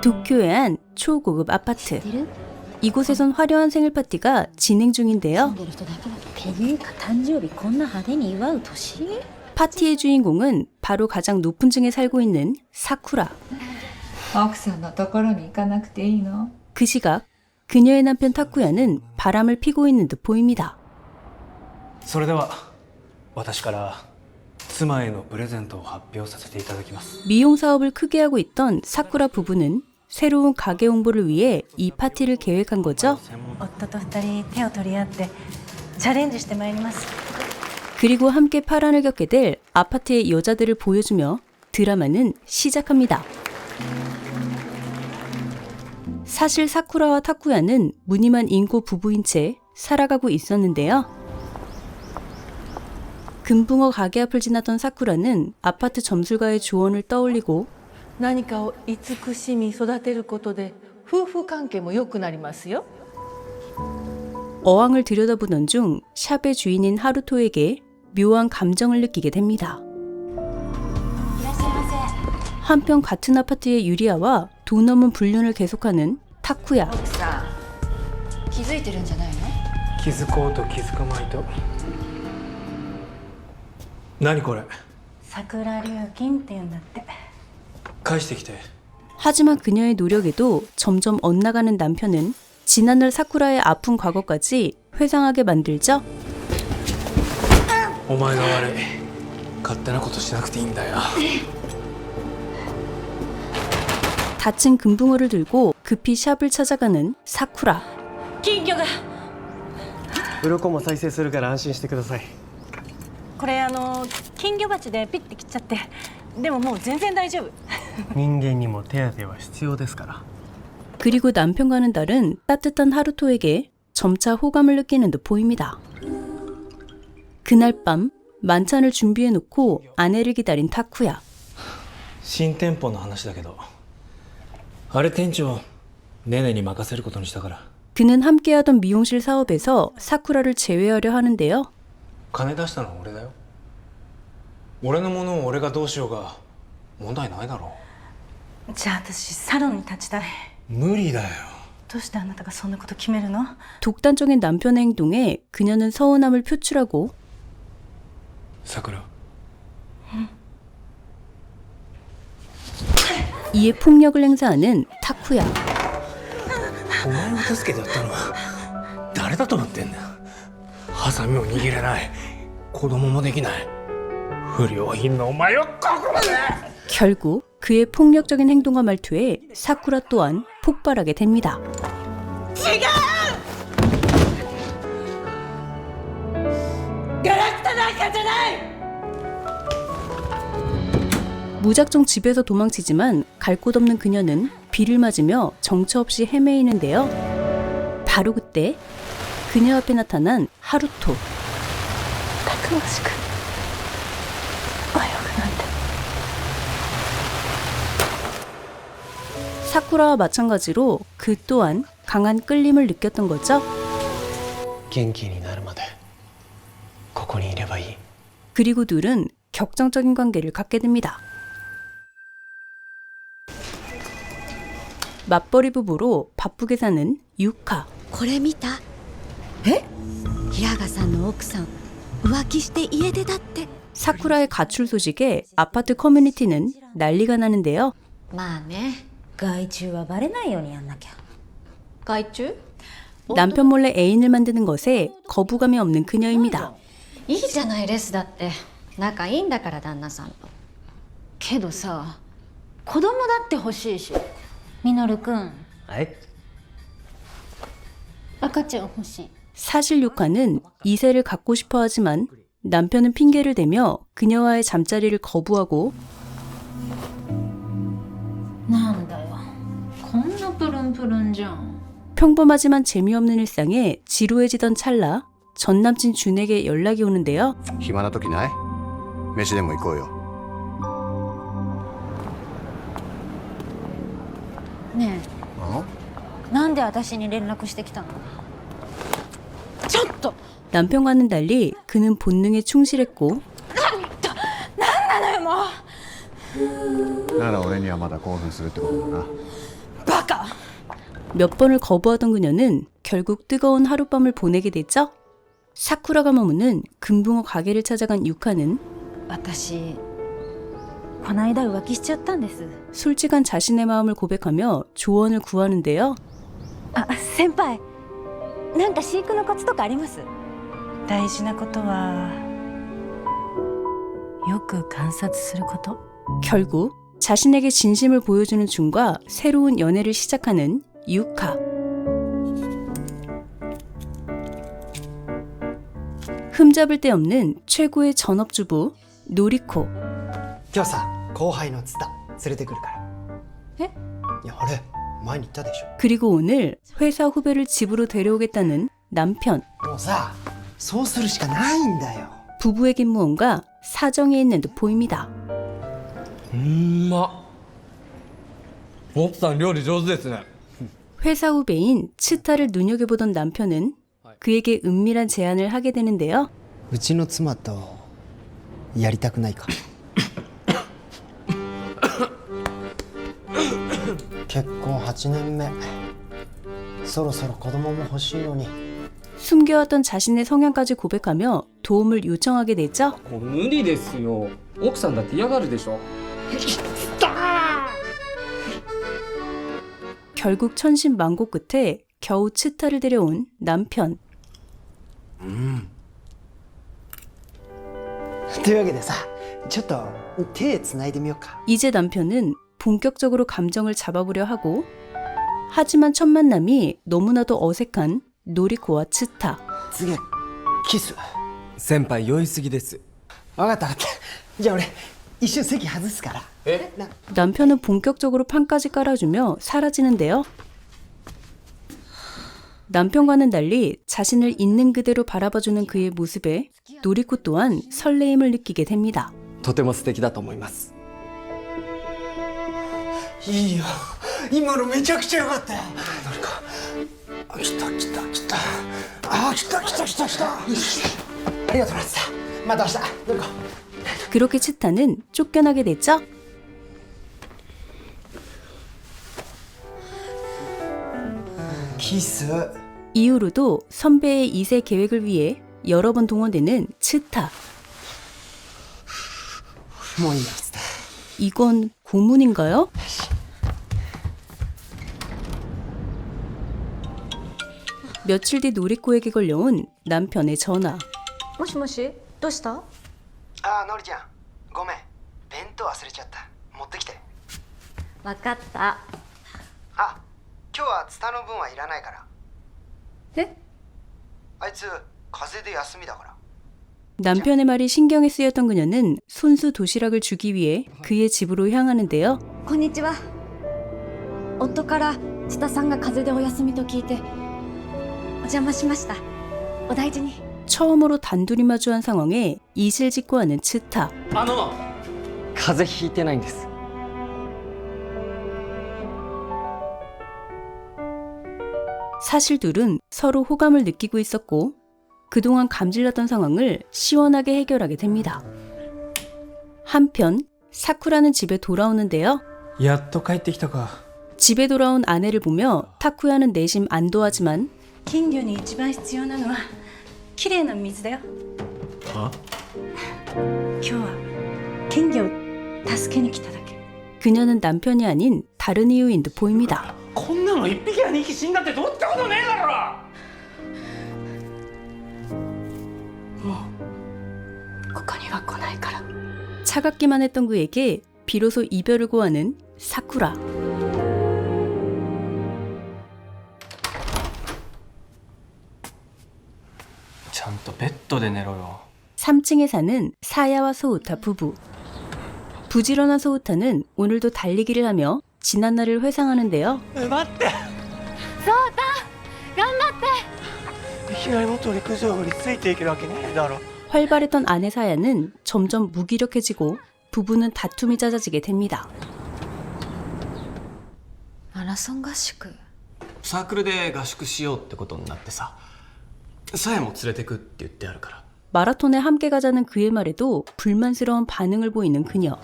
도쿄에 한 초고급 아파트. 이곳에선 화려한 생일 파티가 진행 중인데요. 파티의 주인공은 바로 가장 높은 층에 살고 있는 사쿠라. 그 시각 그녀의 남편 타쿠야는 바람을 피고 있는 듯 보입니다. それでは私から妻へのプレゼントを発表させていただきます。 미용 사업을 크게 하고 있던 사쿠라 부부는 새로운 가게 홍보를 위해 이 파티를 계획한 거죠. 그리고 함께 파란을 겪게 될 아파트의 여자들을 보여주며 드라마는 시작합니다. 사실 사쿠라와 타쿠야는 무늬만 인고 부부인 채 살아가고 있었는데요. 금붕어 가게 앞을 지나던 사쿠라는 아파트 점술가의 조언을 떠올리고 何かを慈しみ育てることで夫婦関係も良くなりますよ. 어항을 들여다보던 중 샵의 주인인 하루토에게 묘한 감정을 느끼게 됩니다. 한편 같은 아파트의 유리아와 돈 없는 불륜을 계속하는 타쿠야. 気づいてるんじゃないの？気づこうと気づかまいと。何これ？桜流金って言うんだって。返してきて。 하지만 그녀의 노력에도 점점 엇나가는 남편은 지난날 사쿠라의 아픈 과거까지 회상하게 만들죠. お前が悪い。勝手なことしなくていいんだよ。 다친 금붕어를 들고 급히 샵을 찾아가는 사쿠라. 金魚が鱗も再生するから安心してください。これ金魚鉢でピッて切っちゃって。でももう全然大丈夫。人間にも手当ては必要ですから。 그리고 남편과는 다른 따뜻한 하루토에게 점차 호감을 느끼는 듯 보입니다. 그날 밤 만찬을 준비해놓고 아내를 기다린 타쿠야. 新店舗の話だけど、あれ店長ネネに任せることにしたから。 그는 함께하던 미용실 사업에서 사쿠라를 제외하려 하는데요. 金出したのは俺だよ。俺のものを俺がどうしようが問題ないだろう。じゃあ私サロンに立ちたい。無理だよ。どうしてあなたがそんなこと決めるの？ 독단적인 남편의 행동에 그녀는 서운함을 표출하고 さくら。 이에 폭력을 행사하는 타쿠야. お前を助けてやったのは誰だと思ってんだ。ハサミも握れない、子供もできない、不良品のお前をここまで。 결국 그의 폭력적인 행동과 말투에 사쿠라 또한 폭발하게 됩니다. 무작정 집에서 도망치지만 갈 곳 없는 그녀는 비를 맞으며 정처 없이 헤매이는데요. 바로 그때 그녀 앞에 나타난 하루토. たくましく泳ぐなんて。 사쿠라와 마찬가지로 그 또한 강한 끌림을 느꼈던 거죠. 元気になるまでここにいればいい。 그리고 둘은 격정적인 관계를 갖게 됩니다. 맞벌이 부부로 바쁘게 사는 유카. これ見た？え？平賀さんの奥さん浮気して家出だって。 사쿠라의 가출 소식에 아파트 커뮤니티는 난리가 나는데요. まあね。害虫はバレないようにやんなきゃ。害虫？ 남편 몰래 애인을 만드는 것에 거부감이 없는 그녀입니다. いいじゃないレスだって仲いいんだから旦那さんと。けどさ子供だって欲しいし。ミノルくん、はい。赤ちゃん欲しい。 사실 유카는 이세를 갖고 싶어 하지만 남편은 핑계를 대며 그녀와의 잠자리를 거부하고 なんだよ、こんなプルンプルンじゃん。 평범하지만 재미없는 일상에 지루해지던 찰나 전 남친 준에게 연락이 오는데요. 暇な時ない？飯でも行こうよ。ねえ、なんで私に連絡してきたの？ちょっと 남편과는 달리 그는 본능에 충실했고 なんなのよもう。なら俺にはまだ興奮するってことだな。バカ! 몇 번을 거부하던 그녀는 결국 뜨거운 하룻밤을 보내게 됐죠. 사쿠라가 머무는 금붕어 가게를 찾아간 유카는 私この間浮気しちゃったんです。 솔직한 자신의 마음을 고백하며 조언을 구하는데요. あ、先輩なんか飼育のコツとかあります？大事なことはよく観察すること。 결국 자신에게 진심을 보여주는 준과 새로운 연애를 시작하는 유카. 흠잡을 데 없는 최고의 전업주부 노리코. 今日さ後輩のツタ連れてくるからえいやあれ前に言ったでしょ 그리고 오늘 회사 후배를 집으로 데려오겠다는 남편. もうさそうするしかないんだよ 부부에겐 무언가 사정이 있는 듯 보입니다. うんま奥さん料理上手ですね 회사 후배인 치타를 눈여겨보던 남편은 그에게 은밀한 제안을 하게 되는데요. うちの妻とやりたくないか結婚8年目そろそろ子供も欲しいのに 숨겨왔던 자신의 성향까지 고백하며 도움을 요청하게 됐죠. これ無理ですよ。奥さんだって嫌がるでしょ。 결국 천신만고 끝에 겨우 치타를 데려온 남편. というわけでさちょっと手つないでみようか 이제 남편은 본격적으로 감정을 잡아보려 하고 하지만 첫 만남이 너무나도 어색한 노리코와 치타. 次はキス先輩酔いすぎです分かった分かったじゃあ俺一瞬席外すから 남편은 본격적으로 판까지 깔아주며 사라지는데요. 남편과는 달리 자신을 있는 그대로 바라봐주는 그의 모습에 노리코 또한 설레임을 느끼게 됩니다. とても素敵だと思いますいいよ今のめちゃくちゃ良かったよあ来た来た来たあ来た来た来た来たよしありがとうなってたまた明日どうか 그렇게 치타는 쫓겨나게 됐죠. 키스 이후로도 선배의 2세 계획을 위해 여러 번 동원되는 치타. もういいやつだ 이건 고문인가요? 며칠 뒤 노리코에게 걸려온 남편의 전화. もしもしどうした？あーのりちゃんごめん弁当忘れちゃった持ってきて分かった。あ今日はツタの分はいらないからえあいつ風邪で休みだから 남편의 말이 신경에 쓰였던 그녀는 손수 도시락을 주기 위해 그의 집으로 향하는데요. こんにちは。夫から千田さんが風邪でお休みと聞いてお邪魔しました。お大事に。 처음으로 단둘이 마주한 상황에 이실직고하는 치타. 風邪ひいてないんです。 사실 둘은 서로 호감을 느끼고 있었고 그동안 감질났던 상황을 시원하게 해결하게 됩니다. 한편 사쿠라는 집에 돌아오는데요. やっと帰ってきたか 집에 돌아온 아내를 보며 타쿠야는 내심 안도하지만 金魚に一番必要なのは綺麗な水だよ。は今日は金魚を助けに来ただけ。 그녀는 남편이 아닌 다른 이유인 듯 보입니다. こんなの1匹や2匹死んだってどうってことねえだろここには来ないから。 차갑기만 했던 그에게 비로소 이별을 고하는 사쿠라. ちゃんとベッドで寝ろよ 3층에 사는 사야와 소우타 부부. 부지런한 소우타는 오늘도 달리기를 하며 지난날을 회상하는데요. 待ってそうた頑張っていきなり元陸上部についていけるわけねえだろ 활발했던 아내 사야는 점점 무기력해지고 부부는 다툼이 잦아지게 됩니다. マラソン合宿。サークルで合宿しようってことになってささやも連れてくって言ってあるから 마라톤에 함께 가자는 그의 말에도 불만스러운 반응을 보이는 그녀.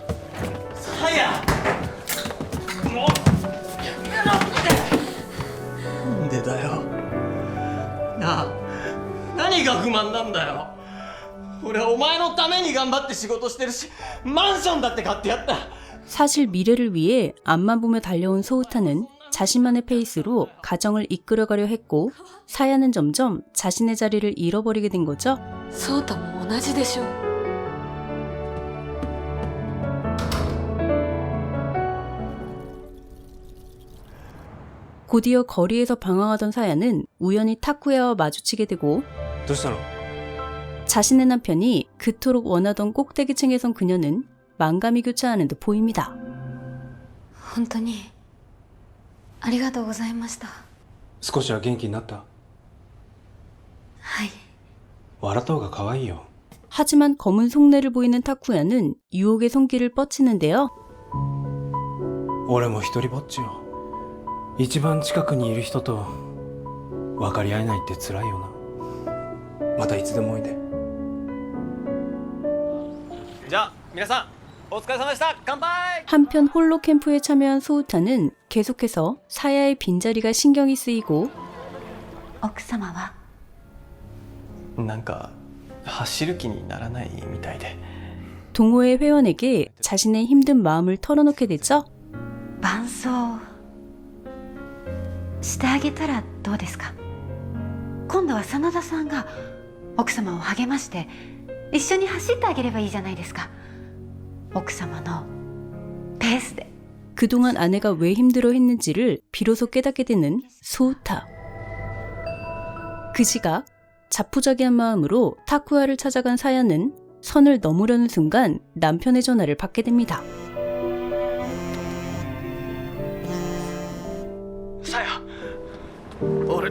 さやもう待ってでだよ。なあ、何が不満なんだよ。俺はお前のために頑張って仕事してるし、マンションだって買ってやった。 사실 미래를 위해 앞만 보며 달려온 소우타는 자신만의 페이스로 가정을 이끌어가려 했고 사야는 점점 자신의 자리를 잃어버리게 된 거죠. そうたも同じでしょ。 곧이어 거리에서 방황하던 사야는 우연히 타쿠야와 마주치게 되고 どうしたの？ 자신의 남편이 그토록 원하던 꼭대기층에 선 그녀는 만감이 교차하는 듯 보입니다. 本当にありがとうございました。少しは元気になった？はい。笑った方が可愛いよ。 하지만 검은 속내를 보이는 타쿠야는 유혹의 손길을 뻗치는데요. 俺も一人ぼっちよ。一番近くにいる人と分かり合えないって辛いよな。またいつでもおいで。じゃあ皆さんお疲れ様でした。乾杯。 한편 홀로 캠프에 참여한 소우타는 계속해서 사야의 빈자리가 신경이 쓰이고 奥様はなんか走る気にならないみたいで。 동호회 회원에게 자신의 힘든 마음을 털어놓게 되죠. 伴奏してあげたらどうですか？今度は真田さんが奥様を励まして一緒に走ってあげればいいじゃないですか。奥様のペースで。 그동안 아내가 왜 힘들어 했는지를 비로소 깨닫게 되는 소우타. 그 시각 자포자기한 마음으로 타쿠야를 찾아간 사야는 선을 넘으려는 순간 남편의 전화를 받게 됩니다. さや、俺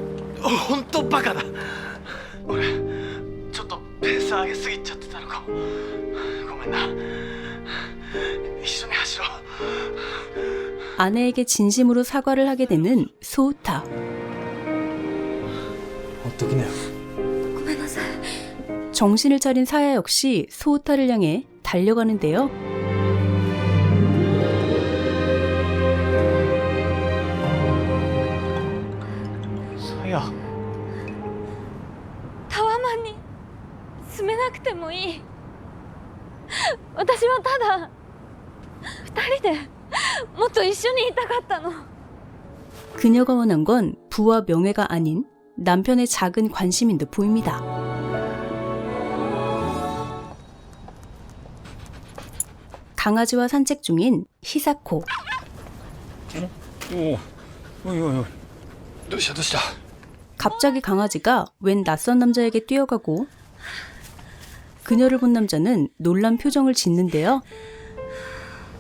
本当バカだ。俺ちょっとペース上げすぎちゃってたのかも。ごめんな。一緒に走ろう。 아내에게 진심으로 사과를 하게 되는 소우타. ほっときなよ。ごめんなさい。 정신을 차린 사야 역시 소우타를 향해 달려가는데요. さや、タワマンに住めなくてもいい。私はただ二人でもっと一緒にいたかったの。 그녀가 원한 건 부와 명예가 아닌 남편의 작은 관심인 듯 보입니다. 강아지와 산책 중인 히사코. おいおいおい。どうしたどうした？ 갑자기 강아지가 웬 낯선 남자에게 뛰어가고 그녀를 본 남자는 놀란 표정을 짓는데요.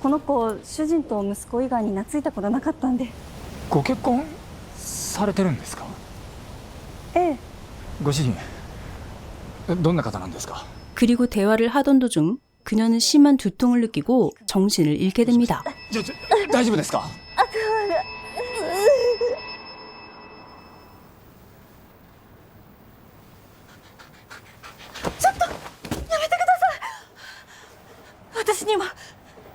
この子主人と息子以外に懐いたことなかったんで。ご結婚されてるんですか？ええ。ご主人どんな方なんですか？ 그리고 대화를 하던 도중 그녀는 심한 두통을 느끼고 정신을 잃게 됩니다. 大丈夫ですか？ 私には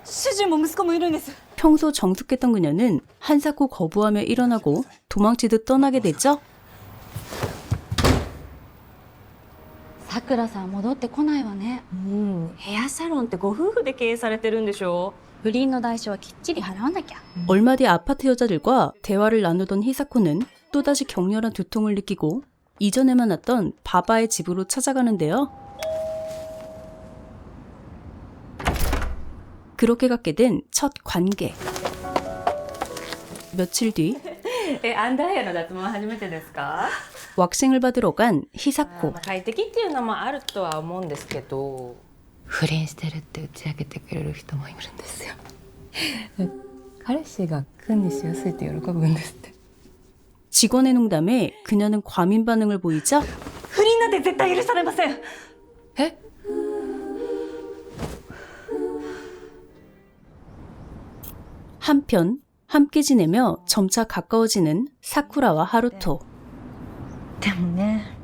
主人も息子もいるんです。 평소 정숙했던 그녀는 한사코 거부하며 일어나고 도망치듯 떠나게 되죠. さくらさん戻ってこないわね。ヘアサロンってご夫婦で経営されてるんでしょ？不倫の代償はきっちり払わなきゃ。 얼마 뒤 아파트 여자들과 대화를 나누던 히사코는 또다시 격렬한 두통을 느끼고 이전에 만났던 바바의 집으로 찾아가는데요. 그렇게 갖게 된 첫 관계. 며칠 뒤 アンダーヘアの脱毛初めてですか？ 왁싱을 받으러 간 히사코. 快適っていうのもあるとは思うんですけど、不倫してるって打ち明けてくれる人もいるんですよ。彼氏が君にしやすいって喜ぶんですって。 직원의 농담에 그녀는 과민 반응을 보이자 不倫なんて絶対許されません。え？ 한편 함께 지내며 점차 가까워지는 사쿠라와 하루토. でもね、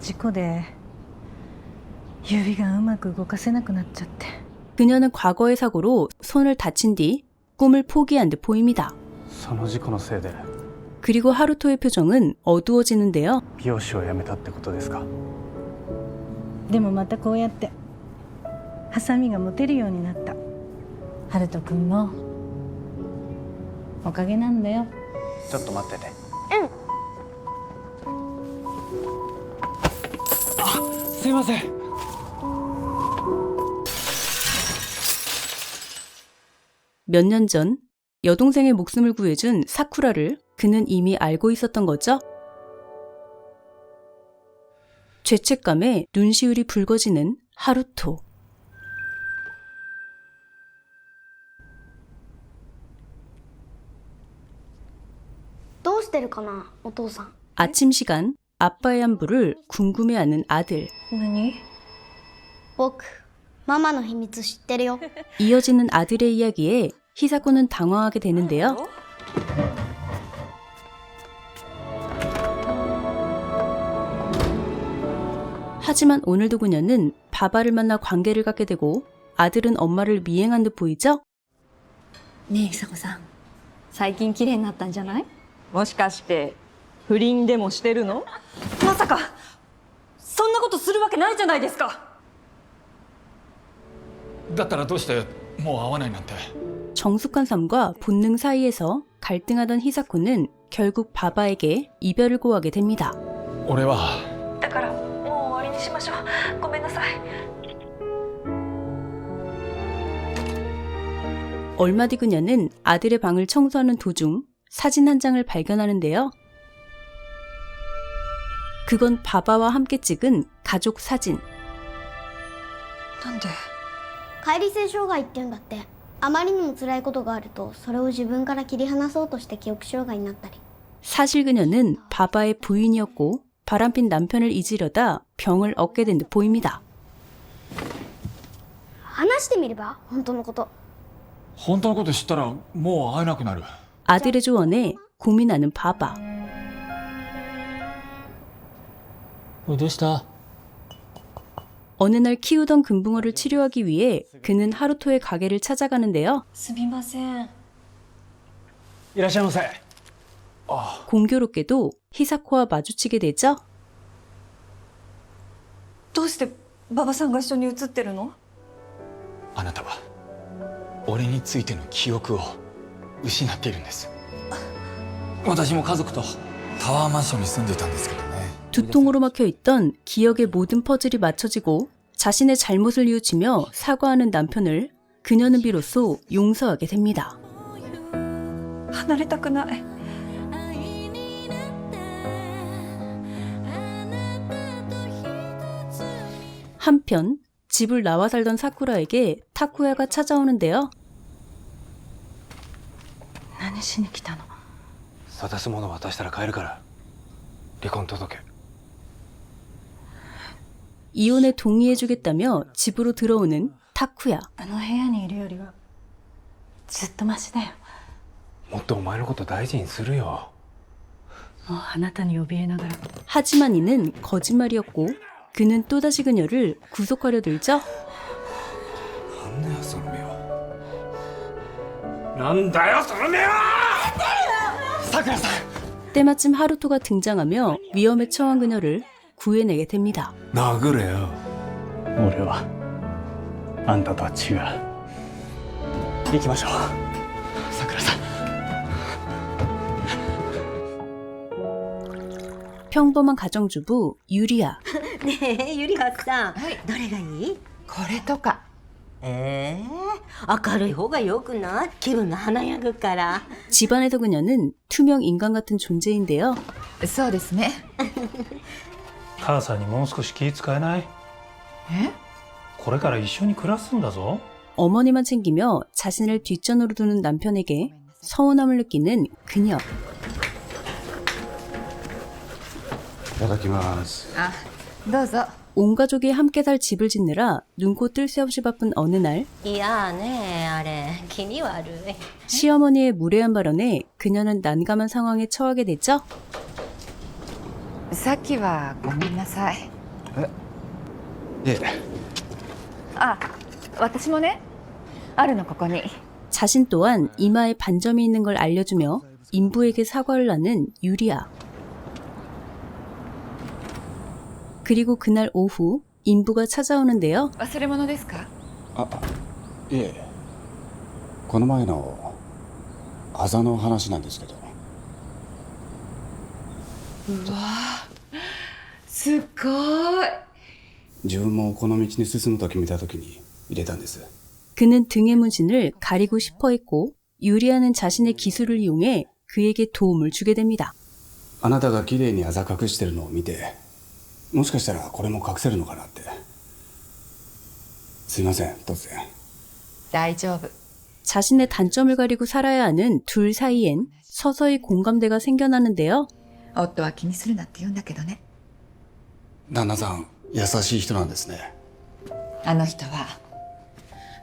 事故で指がうまく動かせなくなっちゃって。 그녀는 과거의 사고로 손을 다친 뒤 꿈을 포기한 듯 보입니다. その事故のせいで 그리고 하루토의 표정은 어두워지는데요. 美容師を辞めたってことですか。でもまたこうやってハサミが持てるようになった。春人くんのおかげなんだよ。ちょっと待ってて。すいません。 몇 년 전 여동생의 목숨을 구해준 사쿠라를 그는 이미 알고 있었던 거죠. 죄책감에 눈시울이 붉어지는 하루토. 아침 시간 아빠의 안부를 궁금해하는 아들. 何？ 이어지는 아들의 이야기에 히사코는 당황하게 되는데요. 하지만 오늘도 그녀는 바바를 만나 관계를 갖게 되고 아들은 엄마를 미행한 듯 보이죠? ねえ久子さん最近綺麗になったんじゃない？もしかして不倫でもしてるの？まさかそんなことするわけないじゃないですか。だったらどうしてもう会わないなんて。 정숙한 삶과 본능 사이에서 갈등하던 히사코는 결국 바바에게 이별을 고하게 됩니다. 俺はだからもう終わりにしましょう。ごめんなさい。 얼마 뒤 그녀는 아들의 방을 청소하는 도중 사진 한 장을 발견하는데요. 그건 바바와 함께 찍은 가족 사진. なんで？解離性障害って言うんだって。あまりにも辛いことがあるとそれを自分から切り離そうとして記憶障害になったり。 사실 그녀는 바바의 부인이었고 바람핀 남편을 잊으려다 병을 얻게 된 듯 보입니다. 話してみれば本当のこと。本当のこと知ったらもう会えなくなる。 아들의 조언에 고민하는 바바. どうした? 어느 날 키우던 금붕어를 치료하기 위해 그는 하루토의 가게를 찾아가는데요. すみません。いらっしゃいませ。 공교롭게도 히사코와 마주치게 되죠. どうして馬場さんが一緒に写ってるの？あなたは俺についての記憶を失っているんです。私も家族とタワーマンションに住んでいたんですけどね。 두통으로 막혀있던 기억의 모든 퍼즐이 맞춰지고 자신의 잘못을 뉘우치며 사과하는 남편을 그녀는 비로소 용서하게 됩니다. 離れたくない。 한편 집을 나와 살던 사쿠라에게 타쿠야가 찾아오는데요. 何しに来たの？渡すもの渡したら帰るから。離婚届。 이혼에 동의해주겠다며 집으로 들어오는 타쿠야. あの部屋にいるよりはずっとマシだよ。もっとお前のこと大事にするよ。もうあなたに怯えながら。 하지만 이는 거짓말이었고 그는 또다시 그녀를 구속하려 들죠. なんだよその目は。なんだよその目は！さくらさん。 때마침 하루토가 등장하며 위험에 처한 그녀를 구해내게 됩니다. 殴れよ。俺はあんたとは違う。行きましょう。さくらさん。 평범한 가정주부 유리야. ねえゆりはさん、どれがいい？これとか。明るい方がよくない？気分が華やぐから。 집안에서 그녀는 투명 인간 같은 존재인데요. そうですね。母さんにもう少し気使えない？え？これから一緒に暮らすんだぞ。 어머니만 챙기며 자신을 뒷전으로 두는 남편에게 서운함을 느끼는 그녀. いただきます。あ、どうぞ。 온 가족이 함께 살 집을 짓느라 눈코 뜰 새 없이 바쁜 어느 날 いやねあれ気味悪い。 시어머니의 무례한 발언에 그녀는 난감한 상황에 처하게 되죠. さっきはごめんなさい。ええ。あ、私もね、あるのここに。 자신 또한 이마에 반점이 있는 걸 알려주며 인부에게 사과를 하는 유리아. 그리고 그날 오후 인부가 찾아오는데요. 忘れ物ですか？あ、いえ、この前のあざの話なんですけど。うわすっごい。自分もこの道に進むと決めた時に入れたんです。 그는 등의 문신을 가리고 싶어 했고 유리아는 자신의 기술을 이용해 그에게 도움을 주게 됩니다. あなたが綺麗にあざ隠してるのを見て、もしかしたらこれも隠せるのかなって。すいません、突然。大丈夫。 자신의 단점을 가리고 살아야 하는 둘 사이엔 서서히 공감대가 생겨나는데요. 夫は気にするなって言うんだけどね。旦那さん、優しい人なんですね。あの人は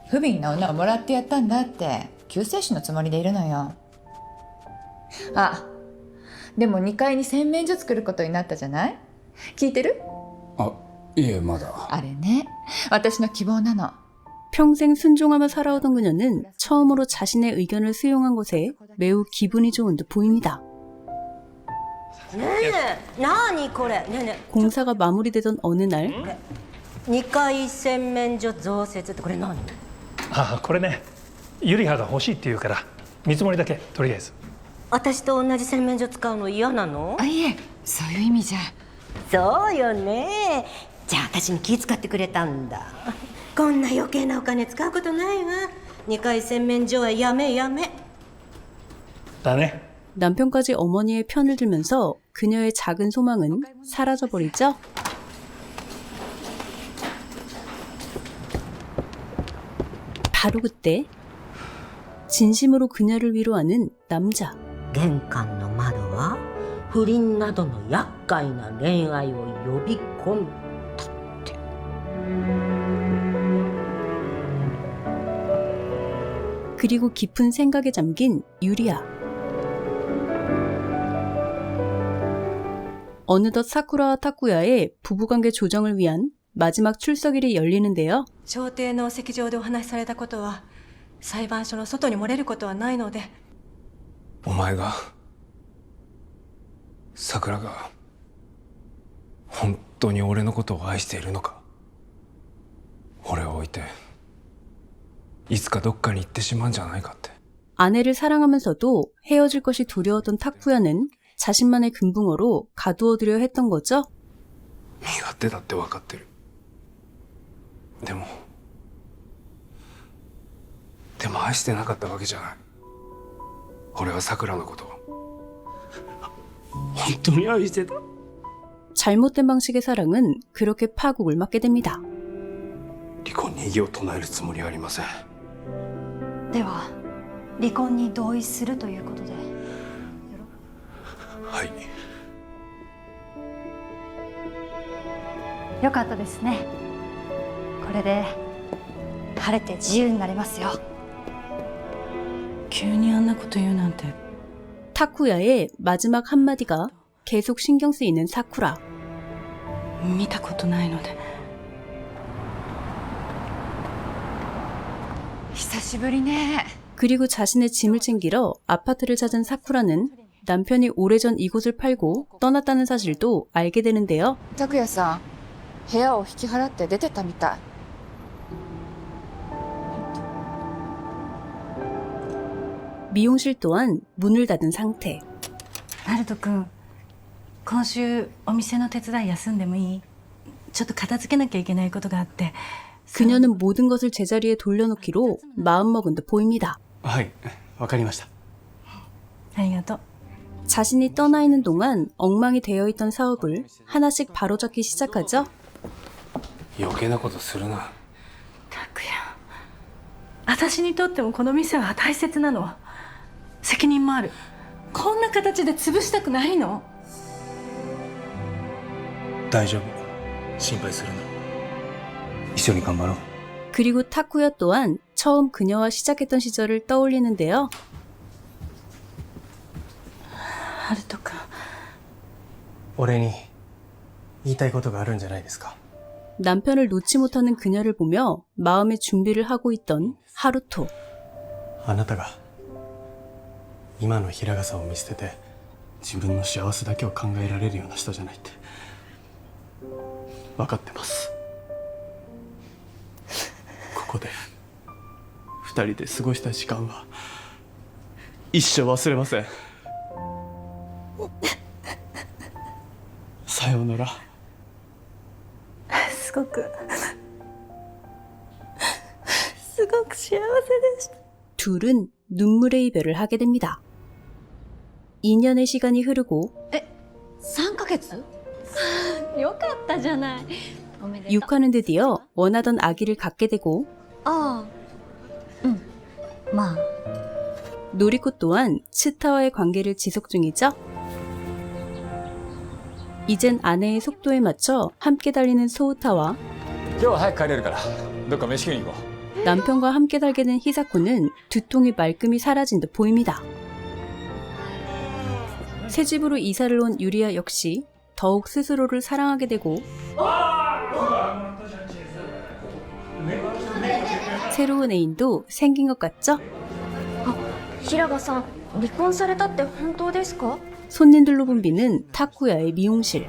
不憫な女をもらってやったんだって救世主のつもりでいるのよ。あ、でも2階に洗面所作ることになったじゃない？聞いてる？あ、いえ、まだ。あれね、私の希望なの。 평생 순종하며 살아오던 그녀는 처음으로 자신의 의견을 수용한 것에 매우 기분이 좋은 듯 보입니다. ねえ、何これ。ねえね 공사가 마무리되던 어느 날 え。2階洗面所増設ってこれ何？ああ、これね、ゆりはが欲しいって言うから見積もりだけとりあえず。私と同じ洗面所使うの嫌なの？あ、いえ、そういう意味じゃ。そうよね。じゃあ私に気遣ってくれたんだ。こんな余計なお金使うことないわ。2階洗面所はやめやめ。だね。 남편까지 어머니의 편을 들면서 그녀의 작은 소망은 사라져버리죠. 바로 그때 진심으로 그녀를 위로하는 남자. 玄関の窓は不倫などの厄介な恋愛を呼び込む。 그리고 깊은 생각에 잠긴 유리아. 어느덧 사쿠라와 타쿠야의 부부관계 조정을 위한 마지막 출석일이 열리는데요. 朝廷の席上でお話しされたことは裁判所の外に漏れることはないので。お前が桜が本当に俺のことを愛しているのか。俺を置いていつかどっかに行ってしまうんじゃないかって。 아내를 사랑하면서도 헤어질 것이 두려웠던 타쿠야는 자신만의 금붕어로 가두어두려 했던 거죠. 苦手だって分かってる。でも愛してなかったわけじゃない。俺は桜のことを本当に愛してた。 잘못된 방식의 사랑은 그렇게 파국을 맞게 됩니다. 離婚に異議を唱えるつもりはありません。では離婚に同意するということで。はい。よかったですね。これで晴れて自由になれますよ。急にあんなこと言うなんて。 타쿠야의 마지막 한마디가 계속 신경 쓰이는 사쿠라. 見たことないので。久しぶりね。 그리고 자신의 짐을 챙기러 아파트를 찾은 사쿠라는 남편이 오래전 이곳을 팔고 떠났다는 사실도 알게 되는데요. 拓也さん、部屋を引き払って出てったみたい。 미용실 또한 문을 닫은 상태. ナルト君、今週お店の手伝い休んでもいい？ちょっと片付けなきゃいけないことがあって。 그녀는 모든 것을 제자리에 돌려놓기로 마음먹은 듯 보입니다. はい、わかりました。ありがとう。 자신이 떠나 있는 동안 엉망이 되어 있던 사업을 하나씩 바로잡기 시작하죠. 余計なことするな。拓也、私にとってもこの店は大切なの。責任もある。こんな形で潰したくないの。大丈夫。心配するな。一緒に頑張ろう。 그리고 타쿠야 또한 처음 그녀와 시작했던 시절을 떠올리는데요. ハルト君、俺に言いたいことがあるんじゃないですか。 남편을 놓지 못하는 그녀를 보며 마음의 준비를 하고 있던 하루토. あなたが今の平賀さんを見捨てて自分の幸せだけを考えられるような人じゃないって分かってます。ここで二人で過ごした時間は一生忘れません。さようなら。すごく幸せでした。 둘은 눈물의 이별을 하게 됩니다. 2년의 시간이 흐르고 3ヶ月よかったじゃない。おめでとう。 유카는 드디어 원하던 아기를 갖게 되고 ああ、うんまあ 노리코 또한 스타와의 관계를 지속 중이죠. 이젠 아내의 속도에 맞춰 함께 달리는 소우타와 今日は早く帰れるからどっか飯食いに行こう。 남편과 함께 살게 된 히사코는 두통이 말끔히 사라진 듯 보입니다. 새 집으로 이사를 온 유리아 역시 더욱 스스로를 사랑하게 되고 새로운 애인도 생긴 것 같죠? 平賀さん、離婚されたって本当ですか？ 손님들로 붐비는 타쿠야의 미용실.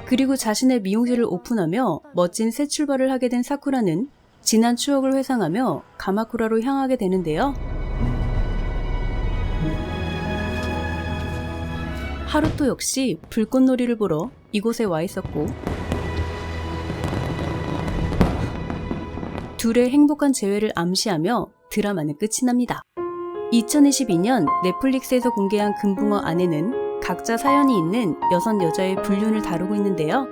그리고 자신의 미용실을 오픈하며 멋진 새 출발을 하게 된 사쿠라는 지난 추억을 회상하며 가마쿠라로 향하게 되는데요. 하루토 역시 불꽃놀이를 보러 이곳에 와 있었고 둘의 행복한 재회를 암시하며 드라마는 끝이 납니다. 2022년 넷플릭스에서 공개한 금붕어 안에는 각자 사연이 있는 6여자의 불륜을 다루고 있는데요.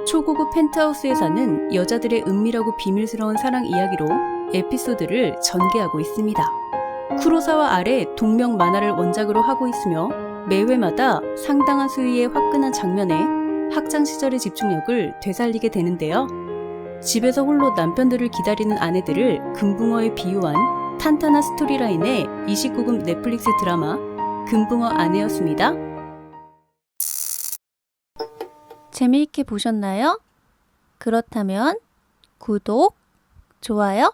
초고급 펜트하우스에 사는 여자들의 은밀하고 비밀스러운 사랑 이야기로 에피소드를 전개하고 있습니다. 쿠로사와 아래 동명 만화를 원작으로 하고 있으며 매회마다 상당한 수위의 화끈한 장면에 학창시절의 집중력을 되살리게 되는데요. 집에서 홀로 남편들을 기다리는 아내들을 금붕어에 비유한 탄탄한 스토리라인의 29금 넷플릭스 드라마 금붕어 아내였습니다. 재미있게 보셨나요? 그렇다면 구독, 좋아요